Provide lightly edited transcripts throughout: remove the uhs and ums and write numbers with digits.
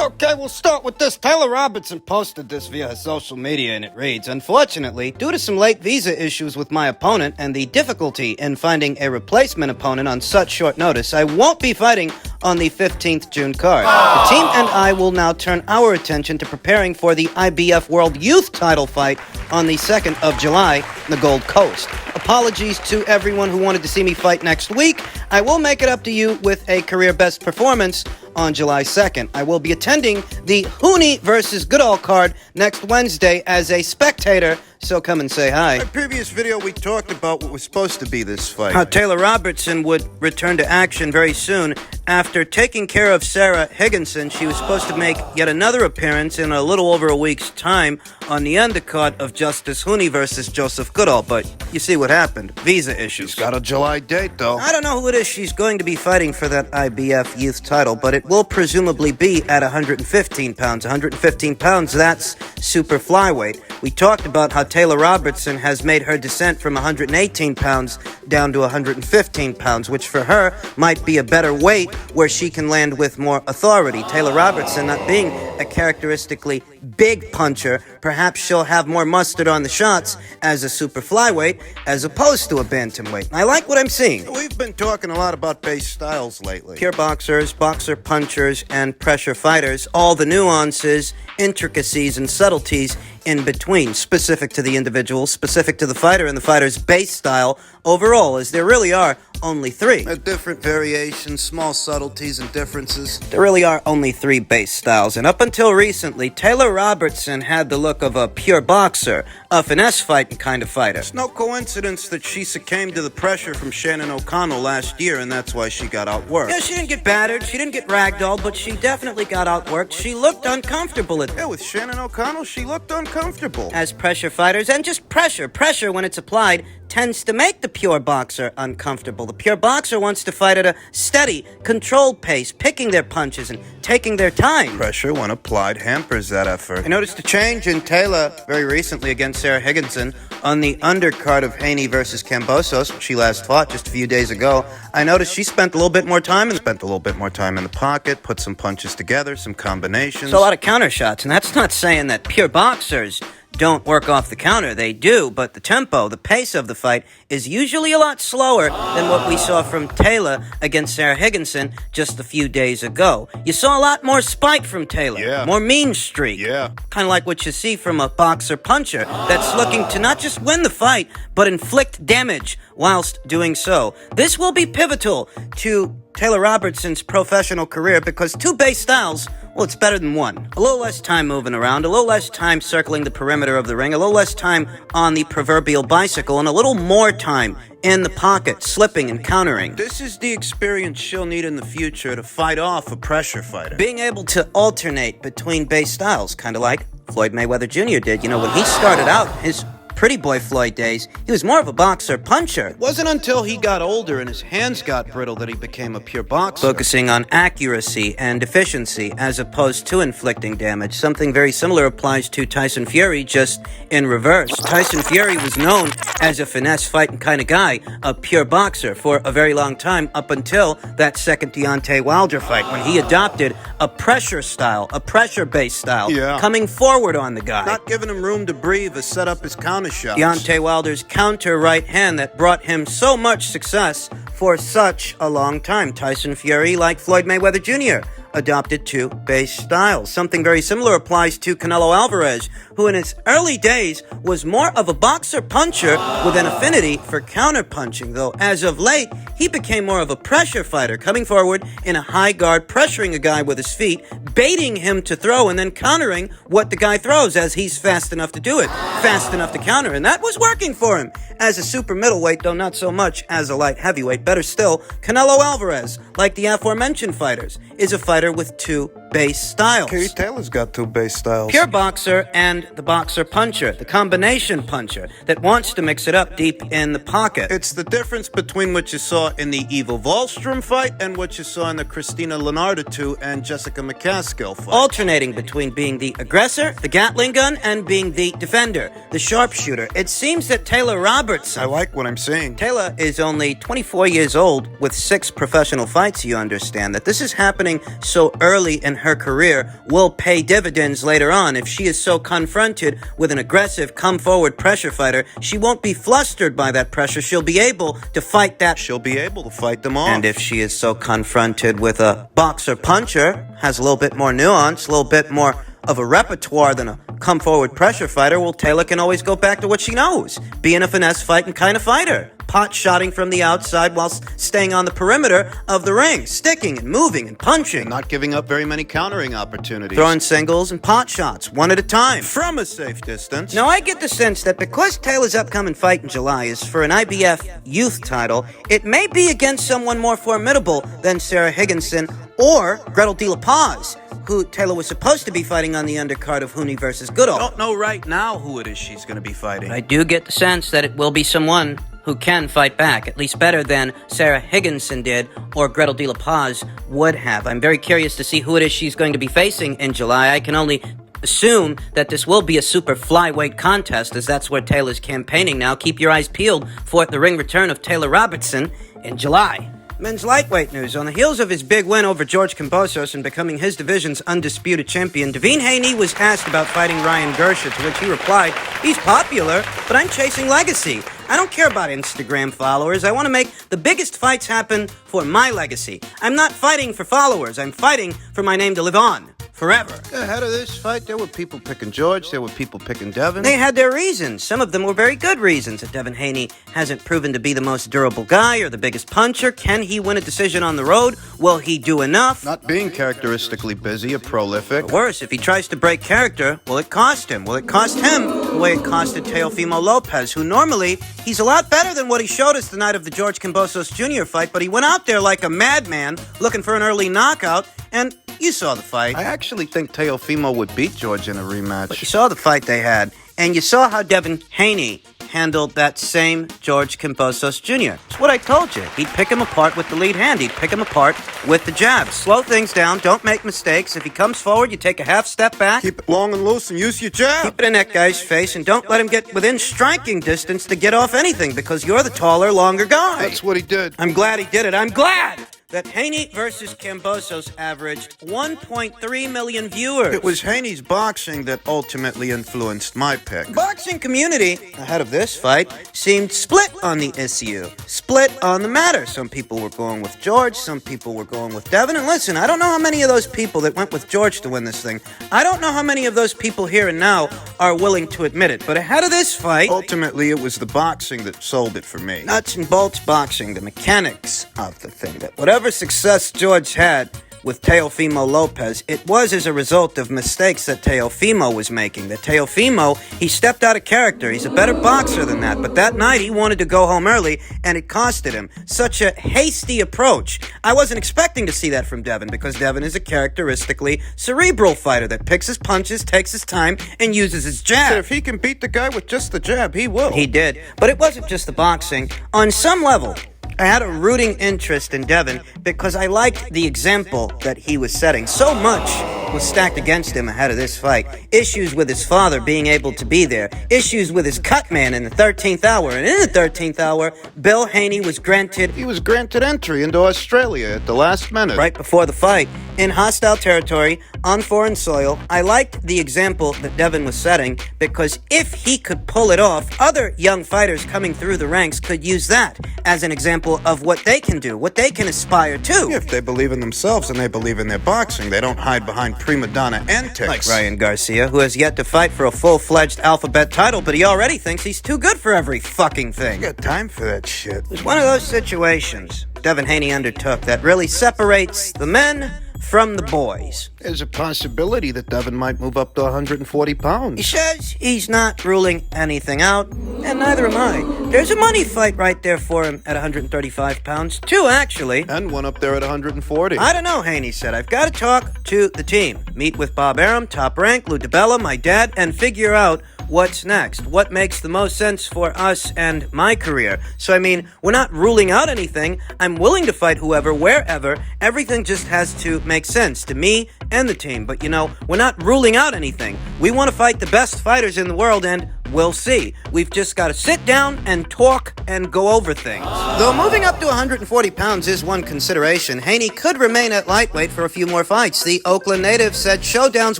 Okay, we'll start with this. Taylor Robertson posted this via her social media, and it reads, "Unfortunately, due to some late visa issues with my opponent and the difficulty in finding a replacement opponent on such short notice, I won't be fighting on the 15th June card. The team and I will now turn our attention to preparing for the IBF World Youth title fight on the 2nd of July in the Gold Coast. Apologies to everyone who wanted to see me fight next week. I will make it up to you with a career best performance on July 2nd. I will be attending the Haney versus Goodall card next Wednesday as a spectator, so come and say hi." In a previous video, we talked about what was supposed to be this fight. How Taylor Robertson would return to action very soon. After taking care of Sarah Higginson, she was supposed to make yet another appearance in a little over a week's time on the undercard of Justice Haney versus Joseph Goodall, but you see what happened. Visa issues. She's got a July date, though. I don't know who it is she's going to be fighting for that IBF youth title, but it will presumably be at 115 pounds. 115 pounds, that's super flyweight. We talked about how Taylor Robertson has made her descent from 118 pounds down to 115 pounds, which for her might be a better weight where she can land with more authority. Taylor Robertson not being a characteristically big puncher, perhaps she'll have more mustard on the shots as a super flyweight as opposed to a bantamweight. I like what I'm seeing. We've been talking a lot about base styles lately. Pure boxers, boxer punchers, and pressure fighters, all the nuances, intricacies, and subtleties in between, specific to the individual, specific to the fighter and the fighter's base style overall, as there really are only three. Different variations, small subtleties and differences. There really are only three base styles, and up until recently, Taylor Robertson had the look of a pure boxer, a finesse fighting kind of fighter. It's no coincidence that she succumbed to the pressure from Shannon O'Connell last year, and that's why she got outworked. Yeah, she didn't get battered, she didn't get ragdolled, but she definitely got outworked. She looked uncomfortable at with Shannon O'Connell, she looked uncomfortable. As pressure fighters, and just pressure when it's applied tends to make the pure boxer uncomfortable. The pure boxer wants to fight at a steady, controlled pace, picking their punches and taking their time. Pressure, when applied, hampers that effort. I noticed a change in Taylor very recently against Sarah Higginson on the undercard of Haney versus Kambosos, which she last fought just a few days ago. I noticed she spent a little bit more time in the pocket, put some punches together, some combinations. So a lot of counter shots, and that's not saying that pure boxers don't work off the counter. They do, but the tempo, the pace of the fight is usually a lot slower than what we saw from Taylor against Sarah Higginson just a few days ago. You saw a lot more spike from Taylor, more mean streak. Kind of like what you see from a boxer puncher that's looking to not just win the fight, but inflict damage whilst doing so. This will be pivotal to Taylor Robertson's professional career because two base styles, well, it's better than one. A little less time moving around, a little less time circling the perimeter of the ring, a little less time on the proverbial bicycle, and a little more time in the pocket, slipping and countering. This is the experience she'll need in the future to fight off a pressure fighter. Being able to alternate between base styles, kind of like Floyd Mayweather Jr. did. You know, when he started out, his Pretty Boy Floyd days, he was more of a boxer puncher. It wasn't until he got older and his hands got brittle that he became a pure boxer. Focusing on accuracy and efficiency as opposed to inflicting damage. Something very similar applies to Tyson Fury, just in reverse. Tyson Fury was known as a finesse fighting kind of guy, a pure boxer for a very long time, up until that second Deontay Wilder fight, when he adopted a pressure style, a pressure-based style, coming forward on the guy. Not giving him room to breathe or set up his counter shots. Deontay Wilder's counter right hand that brought him so much success for such a long time. Tyson Fury, like Floyd Mayweather Jr., adopted two base styles. Something very similar applies to Canelo Alvarez, who in his early days was more of a boxer puncher with an affinity for counter punching, though as of late, he became more of a pressure fighter, coming forward in a high guard, pressuring a guy with his feet, baiting him to throw, and then countering what the guy throws as he's fast enough to do it, fast enough to counter, and that was working for him as a super middleweight, though not so much as a light heavyweight. Better still, Canelo Alvarez, like the aforementioned fighters, is a fighter with two base styles. Keith Taylor's got two base styles. Pure boxer and the boxer puncher, the combination puncher that wants to mix it up deep in the pocket. It's the difference between what you saw in the Eva Wallstrom fight and what you saw in the Christina Leonardo and Jessica McCaskill fight. Alternating between being the aggressor, the Gatling gun, and being the defender, the sharpshooter. It seems that Taylor Robertson... I like what I'm seeing. Taylor is only 24 years old with 6 professional fights, you understand. That this is happening so early in her career will pay dividends later on. If she is so confronted with an aggressive, come-forward pressure fighter, she won't be flustered by that pressure. She'll be able to fight that. She'll be able to fight them off. And if she is so confronted with a boxer-puncher, has a little bit more nuance, a little bit more of a repertoire than a come-forward pressure fighter, well, Taylor can always go back to what she knows, being a finesse fighting kind of fighter. Pot-shotting from the outside while staying on the perimeter of the ring, sticking and moving and punching. Not giving up very many countering opportunities. Throwing singles and pot shots, one at a time. From a safe distance. Now, I get the sense that because Taylor's upcoming fight in July is for an IBF youth title, it may be against someone more formidable than Sarah Higginson or Gretel de la Paz, who Taylor was supposed to be fighting on the undercard of Haney versus Goodall. I don't know right now who it is she's going to be fighting. But I do get the sense that it will be someone who can fight back, at least better than Sarah Higginson did or Gretel de la Paz would have. I'm very curious to see who it is she's going to be facing in July. I can only assume that this will be a super flyweight contest, as that's where Taylor's campaigning now. Keep your eyes peeled for the ring return of Taylor Robertson in July. Men's lightweight news. On the heels of his big win over George Kambosos and becoming his division's undisputed champion, Devin Haney was asked about fighting Ryan Garcia, to which he replied, "He's popular, but I'm chasing legacy. I don't care about Instagram followers. I want to make the biggest fights happen for my legacy. I'm not fighting for followers. I'm fighting for my name to live on forever." Ahead of this fight, there were people picking George, there were people picking Devin. They had their reasons. Some of them were very good reasons. That Devin Haney hasn't proven to be the most durable guy or the biggest puncher. Can he win a decision on the road? Will he do enough? Not being characteristically busy or prolific. Or worse, if he tries to break character, will it cost him? Will it cost him the way it costed Teofimo Lopez, who normally, he's a lot better than what he showed us the night of the George Kambosos Jr. fight, but he went out there like a madman looking for an early knockout, and you saw the fight. I actually think Teofimo would beat George in a rematch. But you saw the fight they had, and you saw how Devin Haney handled that same George Kambosos Jr. It's what I told you. He'd pick him apart with the lead hand. He'd pick him apart with the jab. Slow things down. Don't make mistakes. If he comes forward, you take a half step back. Keep it long and loose and use your jab. Keep it in that guy's face, and don't let him get within striking distance to get off anything, because you're the taller, longer guy. That's what he did. I'm glad he did it. I'm glad that Haney versus Kambosos averaged 1.3 million viewers. It was Haney's boxing that ultimately influenced my pick. The boxing community, ahead of this fight, seemed split on the issue, split on the matter. Some people were going with George, some people were going with Devin. And listen, I don't know how many of those people that went with George to win this thing, I don't know how many of those people here and now are willing to admit it. But ahead of this fight, Ultimately, it was the boxing that sold it for me. nuts and bolts boxing, the mechanics of the thing, that whatever success George had with Teofimo Lopez, it was as a result of mistakes that Teofimo was making. That Teofimo, he stepped out of character. He's a better boxer than that. But that night, he wanted to go home early, and it costed him. Such a hasty approach. I wasn't expecting to see that from Devin, because Devin is a characteristically cerebral fighter that picks his punches, takes his time, and uses his jab. So if he can beat the guy with just the jab, he will. He did. But it wasn't just the boxing. On some level, I had a rooting interest in Devin because I liked the example that he was setting. So much was stacked against him ahead of this fight. Issues with his father being able to be there. Issues with his cut man in the 13th hour. And in the 13th hour, Bill Haney was granted... He was granted entry into Australia at the last minute. right before the fight, in hostile territory, on foreign soil. I liked the example that Devin was setting because if he could pull it off, other young fighters coming through the ranks could use that as an example of what they can do, what they can aspire to. If they believe in themselves and they believe in their boxing, they don't hide behind prima donna antics. Like Ryan Garcia, who has yet to fight for a full-fledged alphabet title, but he already thinks he's too good for every fucking thing. You got time for that shit. It was one of those situations Devin Haney undertook that really separates the men from the boys. There's a possibility that Devin might move up to 140 He pounds. says he's not ruling anything out, and neither am I. There's a money fight right there for him at 135 pounds. Two, actually. And one up there at 140. I don't know, Haney said. I've got to talk to the team. Meet with Bob Arum, Top Rank, Lou DiBella, my dad, and figure out what's next. What makes the most sense for us and my career. So, I mean, we're not ruling out anything. I'm willing to fight whoever, wherever. Everything just has to make sense to me and the team. But, you know, we're not ruling out anything. We want to fight the best fighters in the world, and We'll see. We've just got to sit down and talk and go over things. Though moving up to 140 pounds is one consideration, Haney could remain at lightweight for a few more fights. The Oakland native said showdowns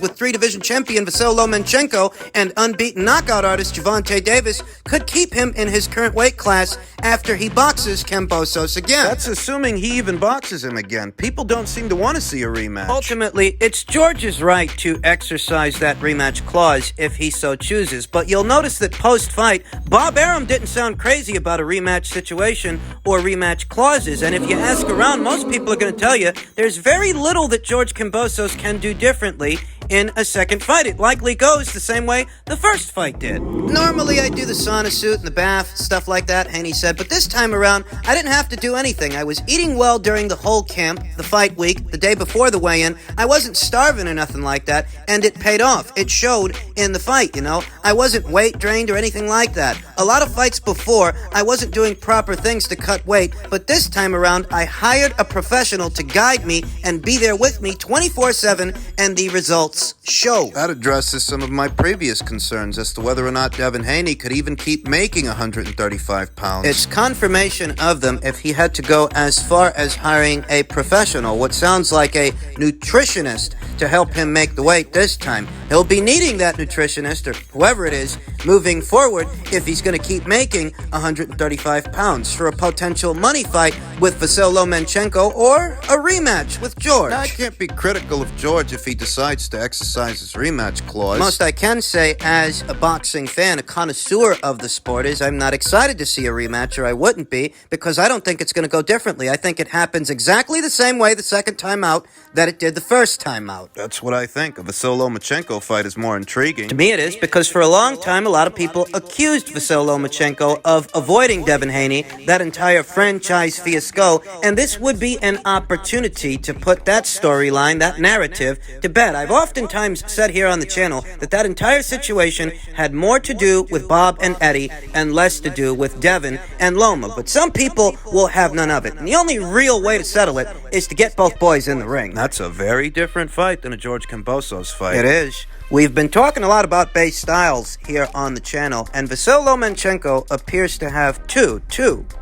with three-division champion Vasyl Lomachenko and unbeaten knockout artist Gervonta Davis could keep him in his current weight class after he boxes Kambosos again. That's assuming he even boxes him again. People don't seem to want to see a rematch. Ultimately, it's George's right to exercise that rematch clause if he so chooses, but you'll notice that post-fight, Bob Arum didn't sound crazy about a rematch situation or rematch clauses, and if you ask around, most people are going to tell you there's very little that George Kambosos can do differently in a second fight. It likely goes the same way the first fight did. Normally, I do the sauna suit and the bath, stuff like that, Haney said, but this time around, I didn't have to do anything. I was eating well during the whole camp, the fight week, the day before the weigh-in. I wasn't starving or nothing like that, and it paid off. It showed in the fight, you know. I wasn't weight drained or anything like that. A lot of fights before, I wasn't doing proper things to cut weight, but this time around, I hired a professional to guide me and be there with me 24/7, and the results show. That addresses some of my previous concerns as to whether or not Devin Haney could even keep making 135 pounds. It's confirmation of them if he had to go as far as hiring a professional, what sounds like a nutritionist, to help him make the weight this time. He'll be needing that nutritionist, or whoever it is, moving forward if he's going to keep making 135 pounds for a potential money fight with Vasyl Lomachenko or a rematch with George. Now, I can't be critical of George if he decides to exercise his rematch clause. Most I can say as a boxing fan, a connoisseur of the sport, is I'm not excited to see a rematch, or I wouldn't be, because I don't think it's going to go differently. I think it happens exactly the same way the second time out that it did the first time out. That's what I think. A Vasyl Lomachenko fight is more intriguing. To me it is, because for a long time, a lot of people accused Vasyl Lomachenko of avoiding Devin Haney, that entire franchise fiasco, and this would be an opportunity to put that storyline, that narrative, to bed. I've oftentimes said here on the channel that that entire situation had more to do with Bob and Eddie and less to do with Devin and Loma, but some people will have none of it, and the only real way to settle it is to get both boys in the ring. That's a very different fight than a George Kambosos fight. It is. We've been talking a lot about base styles here on the channel, and Vasyl Lomachenko appears to have two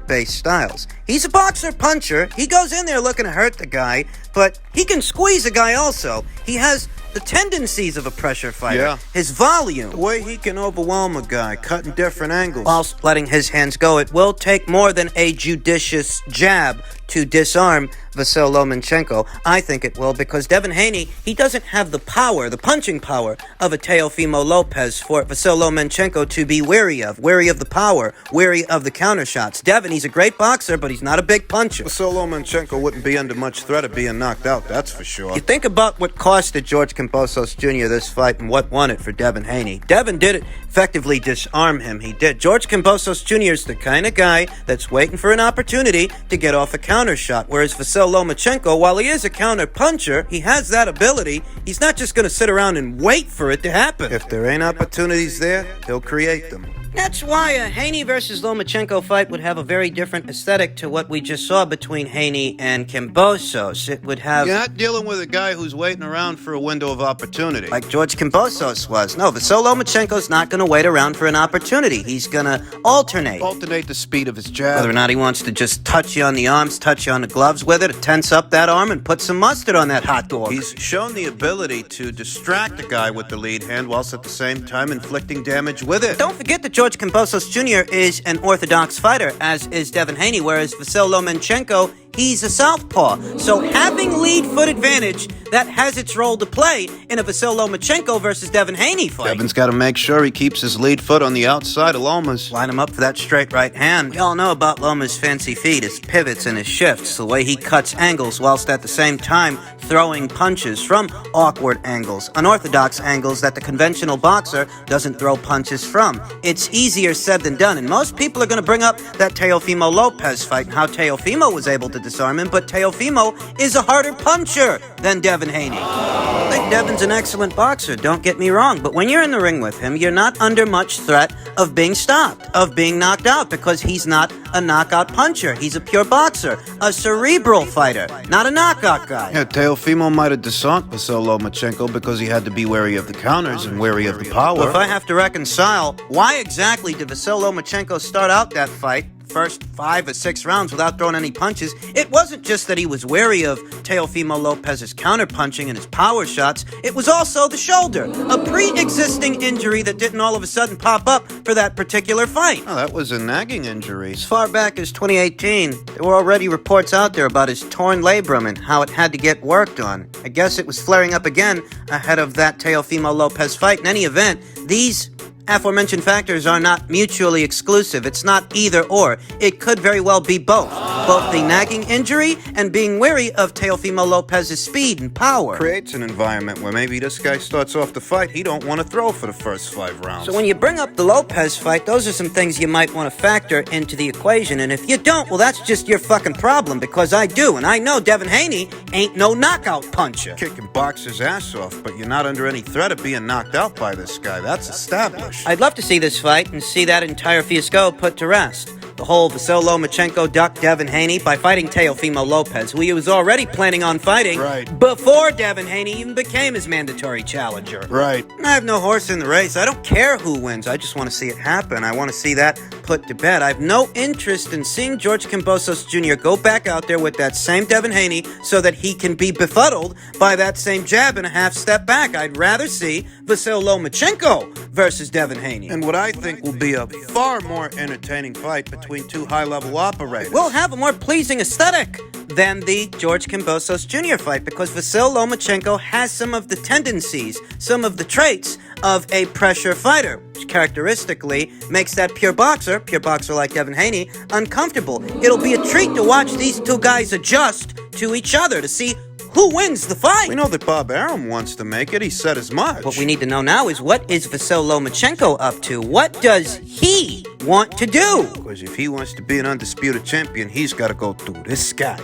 base styles. He's a boxer-puncher. He goes in there looking to hurt the guy, but he can squeeze a guy also. He has the tendencies of a pressure fighter. Yeah. His volume. The way he can overwhelm a guy, cutting different angles. Whilst letting his hands go, it will take more than a judicious jab to disarm Vasyl Lomachenko. I think it will, because Devin Haney, he doesn't have the power, the punching power of a Teofimo Lopez for Vasyl Lomachenko to be wary of the power, wary of the counter shots. Devin, he's a great boxer, but he's not a big puncher. Vasyl Lomachenko wouldn't be under much threat of being knocked out, that's for sure. You think about what costed George Kambosos Jr. this fight and what won it for Devin Haney. Devin did it effectively disarm him. He did. George Kambosos Jr. is the kind of guy that's waiting for an opportunity to get off a counter shot, whereas Vasyl Lomachenko, while he is a counter puncher, he has that ability. He's not just going to sit around and wait for it to happen. If there ain't opportunities there, he'll create them. That's why a Haney versus Lomachenko fight would have a very different aesthetic to what we just saw between Haney and Kambosos. It would have... You're not dealing with a guy who's waiting around for a window of opportunity. like George Kambosos was. No, Vasyl Lomachenko's not going to wait around for an opportunity. He's going to alternate. Alternate the speed of his jab. Whether or not he wants to just touch you on the arms, touch you on the gloves with it, tense up that arm and put some mustard on that hot dog. He's shown the ability to distract a guy with the lead hand whilst at the same time inflicting damage with it. Don't forget that George Kambosos Jr. is an orthodox fighter, as is Devin Haney, whereas Vasyl Lomachenko, he's a southpaw. So having lead foot advantage, that has its role to play in a Vasyl Lomachenko versus Devin Haney fight. Devin's got to make sure he keeps his lead foot on the outside of Loma's. Line him up for that straight right hand. We all know about Loma's fancy feet, his pivots and his shifts, the way he cuts angles whilst at the same time throwing punches from awkward angles, unorthodox angles that the conventional boxer doesn't throw punches from. It's easier said than done, and most people are going to bring up that Teofimo Lopez fight and how Teofimo was able to to disarm him, but Teofimo is a harder puncher than Devin Haney. I think Devin's an excellent boxer, don't get me wrong, but when you're in the ring with him, you're not under much threat of being stopped, of being knocked out, because he's not a knockout puncher. He's a pure boxer, a cerebral fighter, not a knockout guy. Yeah, Teofimo might have disarmed Vasyl Lomachenko because he had to be wary of the counters and wary of the power. Well, if I have to reconcile, why exactly did Vasyl Lomachenko start out that fight, first 5 or 6 rounds, without throwing any punches? It wasn't just that he was wary of Teofimo Lopez's counterpunching and his power shots. It was also the shoulder, a pre-existing injury that didn't all of a sudden pop up for that particular fight. Oh, that was a nagging injury. As far back as 2018, there were already reports out there about his torn labrum and how it had to get worked on. I guess it was flaring up again ahead of that Teofimo Lopez fight. In any event, these aforementioned factors are not mutually exclusive. It's not either or. It could very well be both. Both the nagging injury and being wary of Teofimo Lopez's speed and power. Creates an environment where maybe this guy starts off the fight, he don't want to throw for the first 5 rounds. So when you bring up the Lopez fight, those are some things you might want to factor into the equation. And if you don't, well, that's just your fucking problem, because I do. And I know Devin Haney ain't no knockout puncher. Kicking boxers' ass off, but you're not under any threat of being knocked out by this guy. That's established. I'd love to see this fight and see that entire fiasco put to rest. The whole Vasyl Lomachenko ducked Devin Haney by fighting Teofimo Lopez, who he was already planning on fighting before Devin Haney even became his mandatory challenger. Right. I have no horse in the race. I don't care who wins. I just want to see it happen. I want to see that put to bed. I have no interest in seeing George Kambosos Jr. go back out there with that same Devin Haney so that he can be befuddled by that same jab and a half step back. I'd rather see Vasyl Lomachenko versus Devin Haney. And what I think will be a far more entertaining fight between 2 high-level operators. We'll have a more pleasing aesthetic than the George Kambosos Jr. fight, because Vasyl Lomachenko has some of the tendencies, some of the traits of a pressure fighter, which characteristically makes that pure boxer like Devin Haney, uncomfortable. It'll be a treat to watch these 2 guys adjust to each other to see who wins the fight. We know that Bob Arum wants to make it. He said as much. What we need to know now is, what is Vasyl Lomachenko up to? What does he want to do? Because if he wants to be an undisputed champion, he's got to go through this guy.